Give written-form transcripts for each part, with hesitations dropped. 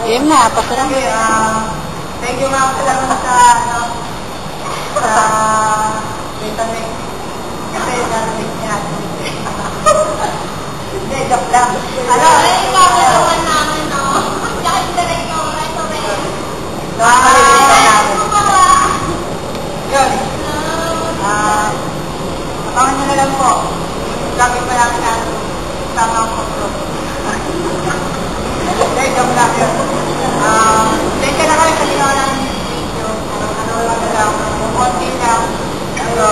Game na, pasarang. Thank you nga pala sa, data mix. Kasi narinig niya. Hindi, joke lang. Ay, kakalawan namin, no? Kahit direct ko, right away. Nakakalimutan namin. Yun. Abangan nyo na lang po. Gamit pa namin natin. Tamang control. Hindi, joke lang yun. Thank you na kayo sa ginawa namin yung video. Ano lang na lang. Kumunti lang. Pero,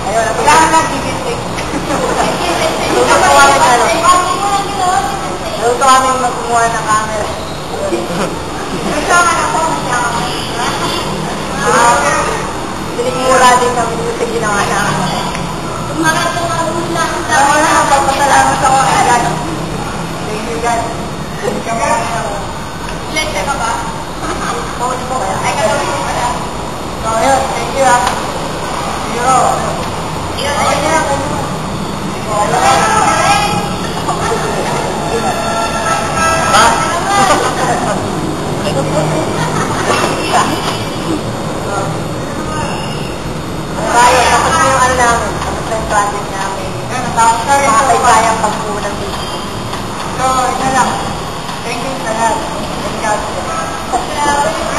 ayun, kailangan na gigising. Naluto kami magkumuha ng camera. Nagsaman ako. Sinigmura din kami dito sa ginawa namin. Makatulong lang sa Ako na, magpapasalamat ako kay God. Thank you, God. Ilan ka ba? Pawin po kaya. Ay, katawin ko pala. So, ayun. Thank you, ah. Zero. Okay na lang. Ba? Tayo, tapos na yung ano namin. Tapos na yung project namin. Makakaybayang pagpunan dito. So, ito lang. Thank you sa lahat. Thank you.